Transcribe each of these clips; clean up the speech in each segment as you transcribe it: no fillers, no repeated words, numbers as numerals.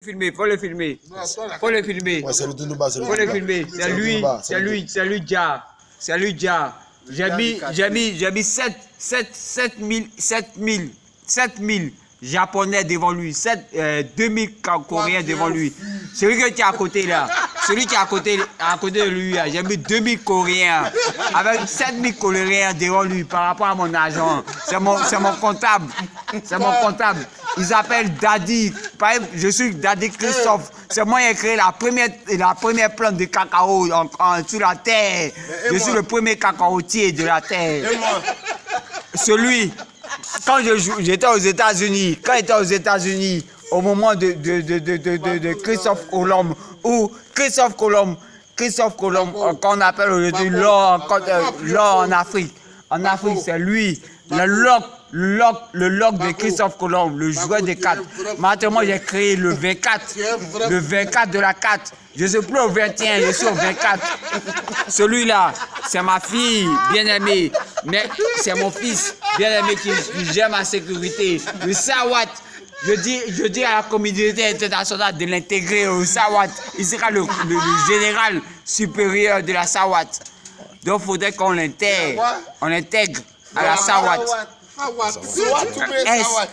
Filmer, faut le filmer. Faut le filmer. Ouais, c'est le Toulouba, c'est le Faut le Toulouba. filmer. C'est lui, Dia. C'est lui, Dia. J'ai mis 7000 Japonais devant lui, 2000 Coréens devant lui. Celui qui est à côté là, celui qui est à côté de lui, j'ai mis 2000 Coréens avec 7000 Coréens devant lui par rapport à mon argent. C'est mon comptable. C'est mon comptable. Ils s'appellent Daddy. Je suis Daddy Christophe. C'est moi qui ai créé la première plante de cacao sur la terre. Je suis le premier cacaotier de la terre. Celui, quand j'étais aux États-Unis, au moment de Christophe Colomb, ou Christophe Colomb, qu'on appelle aujourd'hui l'or en Afrique. En Afrique, c'est lui, le lock de Christophe Colomb, le joueur de 4. Maintenant, j'ai créé le 24 de la 4. Je ne suis plus au 21, je suis au 24. Celui-là, c'est ma fille bien-aimée, mais c'est mon fils bien-aimé qui gère ma sécurité. Le SAWAT, je dis à la communauté internationale de l'intégrer au SAWAT. Il sera le général supérieur de la SAWAT. Donc, il faudrait qu'on l'intègre. On l'intègre à la SAWAT.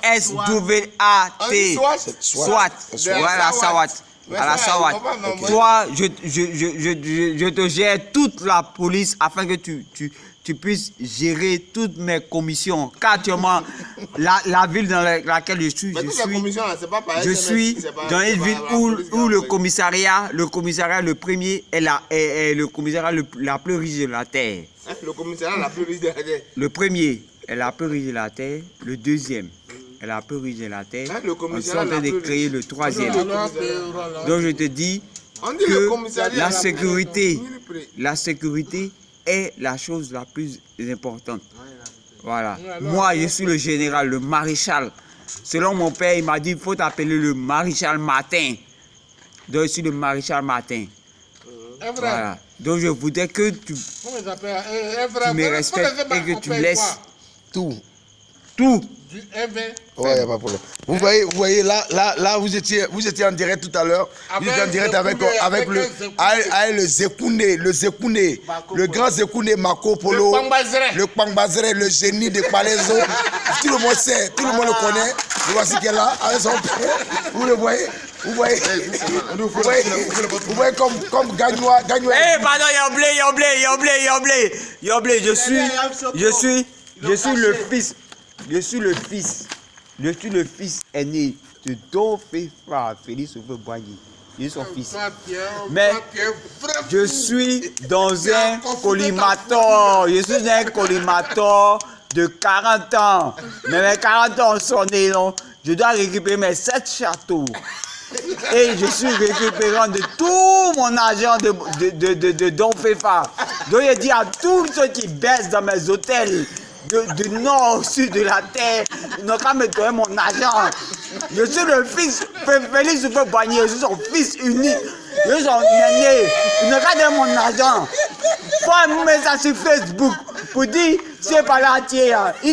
S-W-A-T. SWAT. Voilà, SAWAT. À la SAWAT. Toi, je te gère toute la police afin que tu puisses gérer toutes mes commissions. Car actuellement, la ville dans laquelle je suis dans une ville où le commissariat le premier est le commissariat la plus riche de la terre. Le commissariat la plus riche de la terre. Le premier est la plus riche de la terre. Le deuxième est la plus riche de la terre. On est en train de créer le troisième. Donc je te dis que la sécurité est la chose la plus importante. Voilà. Moi, je suis le général, le maréchal. Selon mon père, il m'a dit qu'il faut t'appeler le maréchal Martin. Donc je suis le maréchal Martin. Voilà. Donc je voudrais que tu me respectes et que tu laisses tout. Ouais, il n'y a pas de problème. Vous voyez là, vous étiez en direct tout à l'heure. Vous étiez en direct avec le Zekouné, le grand Zekouné Marco Polo, le Kpangbazere, le génie de Palaiso. Tout le monde sait, tout le monde le connaît. Vous voici qu'il est là, avec son père. Vous le voyez. Vous voyez comme Gagnoua. Eh, pardon, Yoblé, je suis le fils aîné de Don Fefa, Félix Oufé-Boigny. Je suis son fils. Mais je suis dans un collimateur. Je suis un collimateur de 40 ans. Mais mes 40 ans sont nés, non? Je dois récupérer mes 7 châteaux. Et je suis récupérant de tout mon argent de Don Fefa. Donc je dis à tous ceux qui baissent dans mes hôtels, du nord au sud de la terre, ils n'ont qu'à me donner mon argent. Je suis le fils Félix Oufé-Boigny, je suis son fils unique. Je suis son aîné. Ils n'ont qu'à donner mon argent. Faut mettre ça sur Facebook pour dire c'est pas là, tiens. Je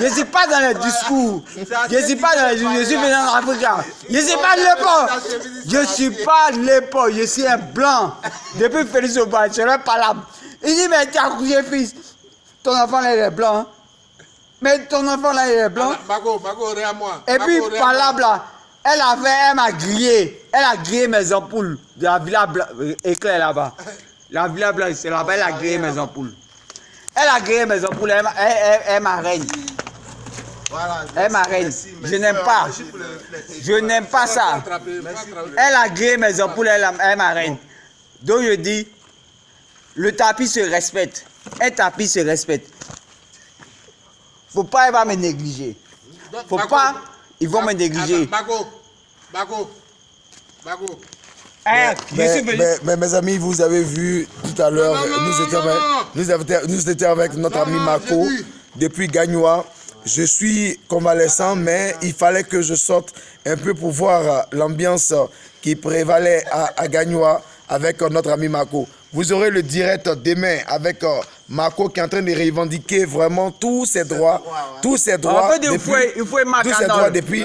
ne suis pas dans le discours. Je suis venant en Afrique. Je ne suis pas l'épaule. Je suis pas l'épaule. Je suis un blanc. Depuis Félix Oufé-Boigny, je ne suis pas là. Il dit, mais tu as couché, fils. Ton enfant là, il est blanc. Mais ton enfant là, il est blanc. Et puis, par là, elle m'a grillé. Elle a grillé mes ampoules de la Villa Éclair là-bas. La Villa Blanche, c'est là-bas, elle a grillé mes ampoules. Elle a grillé mes ampoules, elle m'arrête. Elle m'arrête. Je n'aime pas ça. Elle a grillé mes ampoules, elle m'arrête. Donc je dis, le tapis se respecte. Un tapis se respecte. Faut pas, il va me négliger. Faut pas, ils vont me négliger. Mais mes amis, vous avez vu tout à l'heure, nous étions avec notre ami Marco depuis Gagnoua. Je suis convalescent, mais il fallait que je sorte un peu pour voir l'ambiance qui prévalait à Gagnoua avec notre ami Marco. vous aurez le direct demain avec Mako qui est en train de revendiquer vraiment tous ses droits. Tous ses droits. En fait, il faut tous ses droits depuis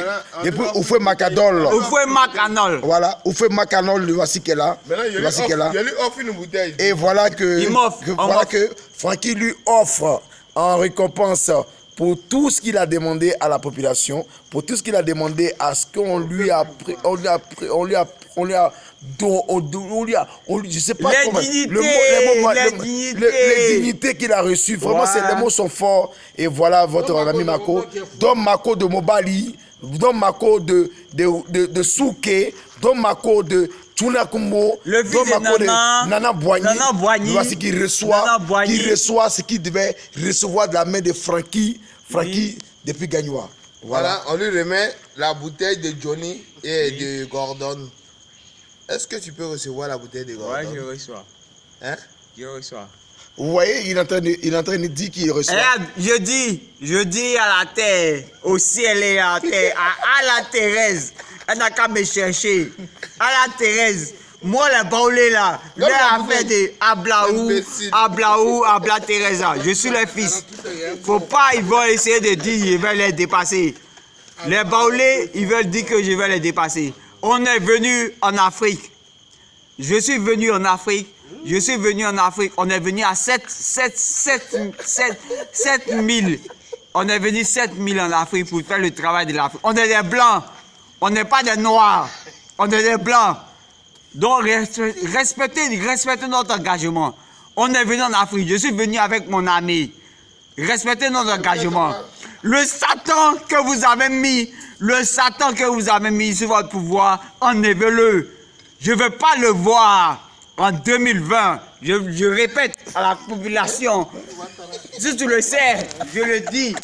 Oufoué Macadol. Oufoué Macanol. Voilà, Oufoué Macanol, le voici qu'elle a. Maintenant, Le voici qu'elle a. il lui offre une bouteille. Et voilà Il m'offre, on m'offre. que Francky lui offre en récompense pour tout ce qu'il a demandé à la population, pour tout ce qu'il a demandé à ce qu'on lui a pris, je sais pas Les comment, dignités, les dignités qu'il a reçues. Vraiment, les mots sont forts. Et voilà votre ami Mako. Dom Mako de Mobali, Dom Mako de Souké, Dom Mako de Tchunakumbo, le fils de Nana Boigny, voici qui reçoit ce qu'il devait recevoir de la main de Francky depuis Gagnoa. Voilà, on lui remet la bouteille de Johnny et de Gordon. Est-ce que tu peux recevoir la bouteille de Gordon? Ouais, je reçois. Hein? Je reçois. Vous voyez, il est en train de dire qu'il reçoit. Regarde, je dis à la terre, au ciel et à la terre, à la Thérèse, elle n'a qu'à me chercher. À la Thérèse, moi les baoulés là, j'ai affaire de Ablaou, Teresa. Je suis le fils. Faut pas, ils vont essayer de dire je vais les dépasser. Les baoulés, ils veulent dire que je vais les dépasser. On est venu en Afrique. Je suis venu en Afrique. On est venu à 7 000. On est venu 7 000 en Afrique pour faire le travail de l'Afrique. On est des blancs. On n'est pas des noirs. On est des blancs. Donc, respectez notre engagement. On est venu en Afrique. Je suis venu avec mon ami. Respectez notre engagement. Le Satan que vous avez mis sur votre pouvoir, enlevez-le. Je ne veux pas le voir en 2020. Je répète à la population, si tu le sais, je le dis,